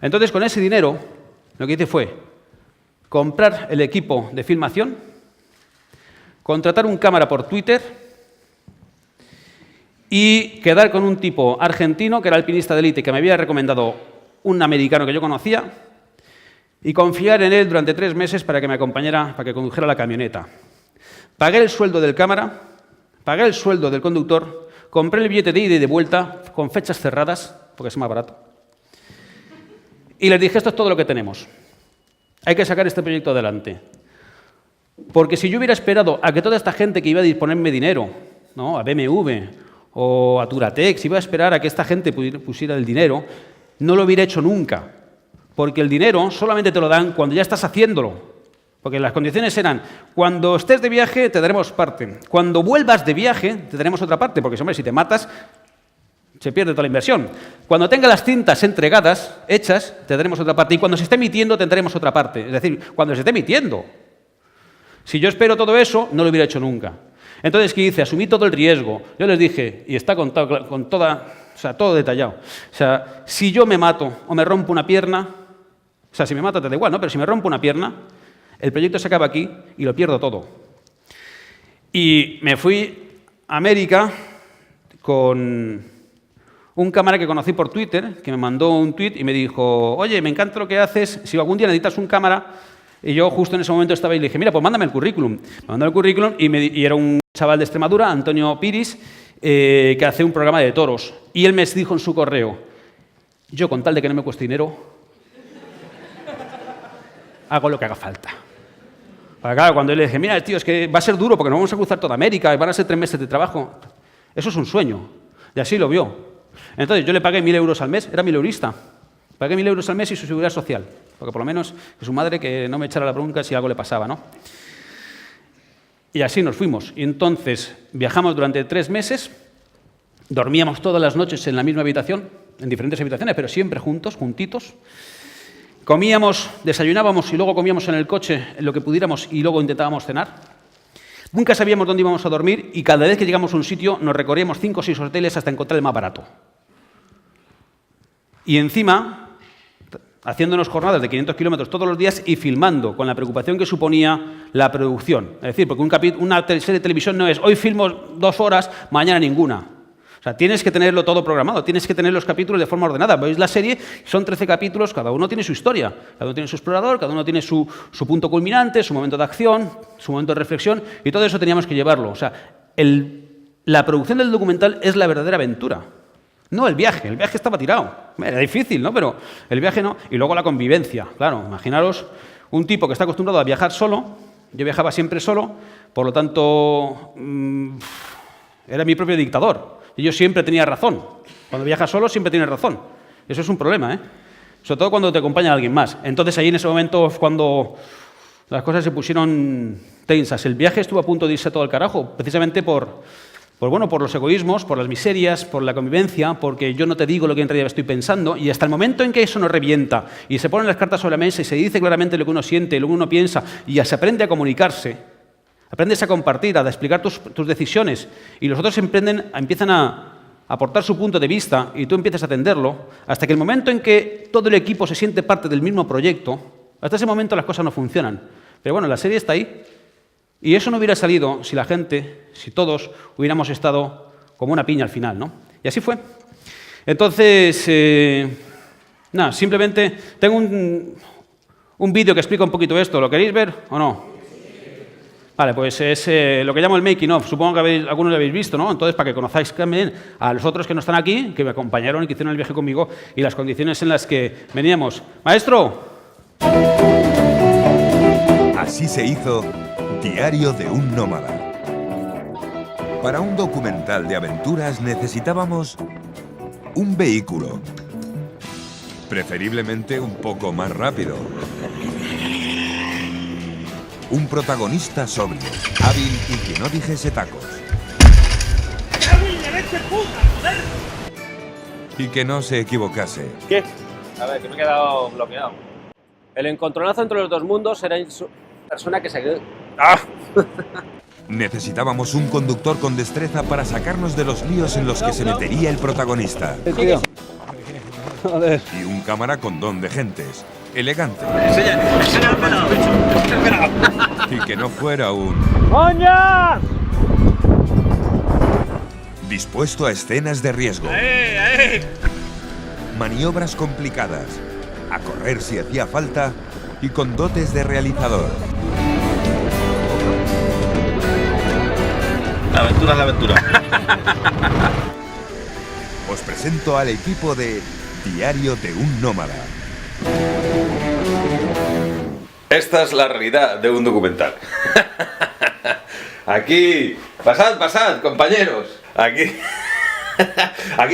Entonces, con ese dinero, lo que hice fue comprar el equipo de filmación, contratar un cámara por Twitter y quedar con un tipo argentino que era alpinista de élite que me había recomendado un americano que yo conocía y confiar en él durante 3 meses para que me acompañara, para que condujera la camioneta. Pagué el sueldo del cámara, pagué el sueldo del conductor, compré el billete de ida y de vuelta con fechas cerradas, porque es más barato, y les dije, esto es todo lo que tenemos. Hay que sacar este proyecto adelante. Porque si yo hubiera esperado a que toda esta gente que iba a disponerme dinero, ¿no? A BMW o a Turatex, iba a esperar a que esta gente pusiera el dinero, no lo hubiera hecho nunca, porque el dinero solamente te lo dan cuando ya estás haciéndolo, porque las condiciones eran, cuando estés de viaje te daremos parte, cuando vuelvas de viaje te daremos otra parte, porque hombre, si te matas se pierde toda la inversión, cuando tenga las cintas entregadas, hechas, te daremos otra parte, y cuando se esté emitiendo tendremos otra parte, es decir, cuando se esté emitiendo. Si yo espero todo eso, no lo hubiera hecho nunca. Entonces, ¿qué hice? Asumí todo el riesgo. Yo les dije, y está contado con todo detallado. O sea, si yo me mato o me rompo una pierna, o sea, si me mato te da igual, ¿no? Pero si me rompo una pierna, el proyecto se acaba aquí y lo pierdo todo. Y me fui a América con un cámara que conocí por Twitter, que me mandó un tweet y me dijo, oye, me encanta lo que haces, si algún día necesitas un cámara, y yo justo en ese momento estaba y le dije, mira, pues mándame el currículum. Me mandó el currículum y era un chaval de Extremadura, Antonio Piris, que hace un programa de toros. Y él me dijo en su correo, yo con tal de que no me cueste dinero, hago lo que haga falta. Porque claro, cuando le dije, mira, tío, es que va a ser duro porque nos vamos a cruzar toda América y van a ser 3 meses de trabajo. Eso es un sueño. Y así lo vio. Entonces yo le pagué 1.000 euros al mes, era mileurista. Pagué 1.000 euros al mes y su seguridad social. Porque por lo menos que su madre que no me echara la bronca si algo le pasaba, ¿no? Y así nos fuimos. Y entonces viajamos durante 3 meses, dormíamos todas las noches en la misma habitación, en diferentes habitaciones, pero siempre juntos, juntitos. Comíamos, desayunábamos y luego comíamos en el coche lo que pudiéramos y luego intentábamos cenar. Nunca sabíamos dónde íbamos a dormir y cada vez que llegamos a un sitio nos recorríamos 5 o 6 hoteles hasta encontrar el más barato. Y encima, haciéndonos jornadas de 500 kilómetros todos los días y filmando con la preocupación que suponía la producción. Es decir, porque una serie de televisión no es hoy filmo 2 horas, mañana ninguna. O sea, tienes que tenerlo todo programado, tienes que tener los capítulos de forma ordenada. Veis la serie, son 13 capítulos, cada uno tiene su historia, cada uno tiene su explorador, cada uno tiene su punto culminante, su momento de acción, su momento de reflexión, y todo eso teníamos que llevarlo. O sea, la producción del documental es la verdadera aventura. No el viaje estaba tirado. Era difícil, ¿no? Pero el viaje no. Y luego la convivencia. Claro, imaginaros un tipo que está acostumbrado a viajar solo. Yo viajaba siempre solo, por lo tanto, era mi propio dictador. Y yo siempre tenía razón. Cuando viajas solo siempre tienes razón. Eso es un problema, ¿eh? Sobre todo cuando te acompaña alguien más. Entonces ahí en ese momento cuando las cosas se pusieron tensas. El viaje estuvo a punto de irse todo al carajo, precisamente por los egoísmos, por las miserias, por la convivencia, porque yo no te digo lo que en realidad estoy pensando, y hasta el momento en que eso nos revienta y se ponen las cartas sobre la mesa y se dice claramente lo que uno siente, lo que uno piensa, y ya se aprende a comunicarse, aprendes a compartir, a explicar tus decisiones, y los otros empiezan a aportar su punto de vista y tú empiezas a atenderlo, hasta que el momento en que todo el equipo se siente parte del mismo proyecto, hasta ese momento las cosas no funcionan. Pero bueno, la serie está ahí. Y eso no hubiera salido si la gente, si todos hubiéramos estado como una piña al final, ¿no? Y así fue. Entonces, nada, simplemente tengo un vídeo que explica un poquito esto. ¿Lo queréis ver o no? Vale, pues es lo que llamo el making of. Supongo que algunos lo habéis visto, ¿no? Entonces, para que conozcáis también a los otros que no están aquí, que me acompañaron y que hicieron el viaje conmigo, y las condiciones en las que veníamos. ¡Maestro! Así se hizo Diario de un nómada. Para un documental de aventuras necesitábamos un vehículo, preferiblemente un poco más rápido. Un protagonista sobrio, hábil y que no dijese tacos. Y que no se equivocase. ¿Qué? A ver, que me he quedado bloqueado. El encontronazo entre los dos mundos era persona que se... ¡Ah! Necesitábamos un conductor con destreza para sacarnos de los líos en los que se metería el protagonista. Y un cámara con don de gentes, elegante. Y que no fuera un... ¡Coña! Dispuesto a escenas de riesgo. Maniobras complicadas. A correr si hacía falta y con dotes de realizador. La aventura es la aventura. Os presento al equipo de Diario de un nómada. Esta es la realidad de un documental. Aquí, pasad, compañeros. Aquí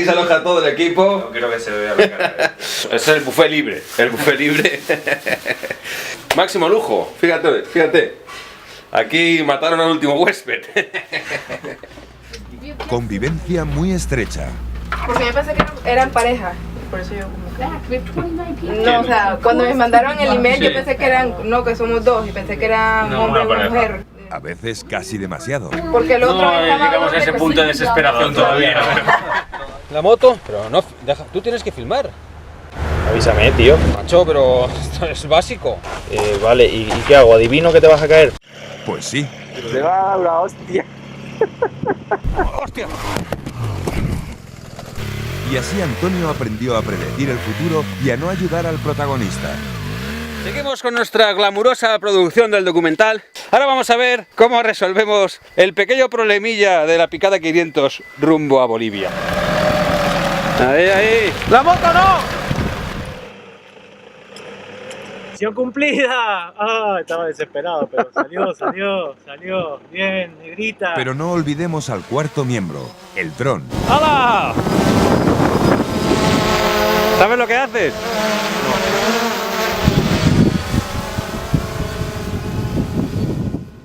se aloja todo el equipo. No quiero que se vea la cara. Es el buffet libre. Máximo lujo, fíjate. Aquí mataron al último huésped. Convivencia muy estrecha. Porque yo pensé que eran pareja. Por eso yo como que... No, o sea, cuando me mandaron el email yo pensé que eran... No, que somos dos. Y pensé que eran hombre y mujer. A veces casi demasiado. Porque el otro No llegamos a ese punto de desesperación todavía. La moto, pero no, tú tienes que filmar. Avísame, tío. Macho, pero esto es básico. Vale, ¿y qué hago? ¿Adivino que te vas a caer? Pues sí. Le va a dar una hostia. ¡Hostia! Y así Antonio aprendió a predecir el futuro y a no ayudar al protagonista. Seguimos con nuestra glamurosa producción del documental. Ahora vamos a ver cómo resolvemos el pequeño problemilla de la picada 500 rumbo a Bolivia. Ahí, ahí. ¡La moto no! ¡Misión cumplida! Ah, estaba desesperado, pero salió. Bien, negrita. Pero no olvidemos al cuarto miembro, el dron. ¡Hala! ¿Sabes lo que haces?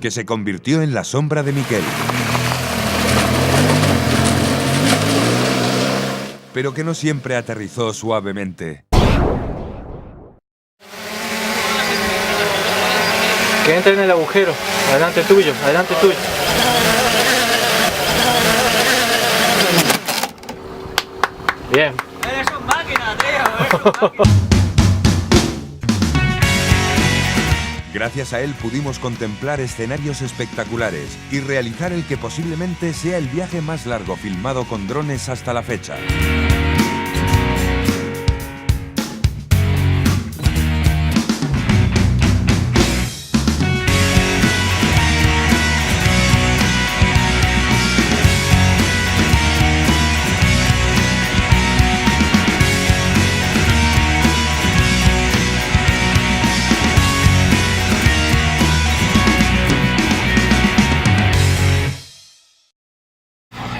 Que se convirtió en la sombra de Miquel. Pero que no siempre aterrizó suavemente. Que entre en el agujero. Adelante tuyo. Bien. Eres un máquina, tío. Gracias a él pudimos contemplar escenarios espectaculares y realizar el que posiblemente sea el viaje más largo filmado con drones hasta la fecha.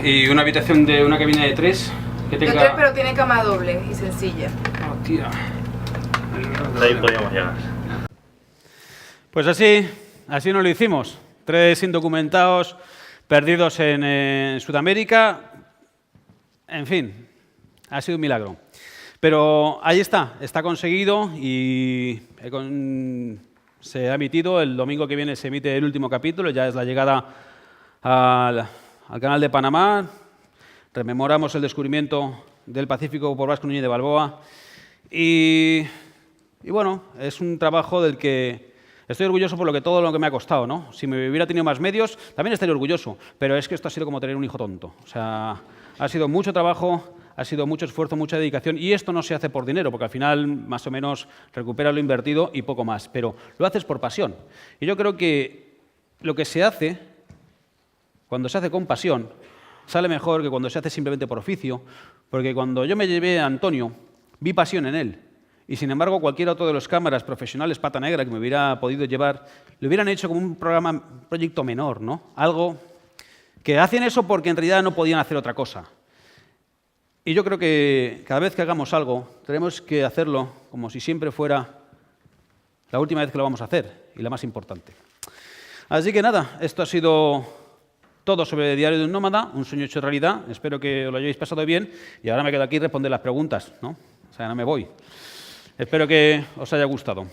Y una habitación de una cabina de 3 que tenga... De 3, pero tiene cama doble y sencilla. Oh, tía. Ahí podíamos llegar. Pues así nos lo hicimos. 3 indocumentados, perdidos en Sudamérica. En fin, ha sido un milagro. Pero ahí está conseguido y se ha emitido. El domingo que viene se emite el último capítulo, ya es la llegada al Canal de Panamá. Rememoramos el descubrimiento del Pacífico por Vasco Núñez de Balboa. Y bueno, es un trabajo del que estoy orgulloso por todo lo que me ha costado, ¿no? Si me hubiera tenido más medios, también estaría orgulloso. Pero es que esto ha sido como tener un hijo tonto. O sea, ha sido mucho trabajo, ha sido mucho esfuerzo, mucha dedicación. Y esto no se hace por dinero, porque al final más o menos recuperas lo invertido y poco más. Pero lo haces por pasión. Y yo creo que lo que se hace, cuando se hace con pasión, sale mejor que cuando se hace simplemente por oficio, porque cuando yo me llevé a Antonio, vi pasión en él. Y sin embargo, cualquier otro de los cámaras profesionales pata negra que me hubiera podido llevar, lo hubieran hecho como un proyecto menor, ¿no? Algo que hacen eso porque en realidad no podían hacer otra cosa. Y yo creo que cada vez que hagamos algo, tenemos que hacerlo como si siempre fuera la última vez que lo vamos a hacer y la más importante. Así que nada, esto ha sido todo sobre el Diario de un Nómada, un sueño hecho realidad. Espero que os lo hayáis pasado bien y ahora me quedo aquí a responder las preguntas, ¿no? O sea, no me voy. Espero que os haya gustado.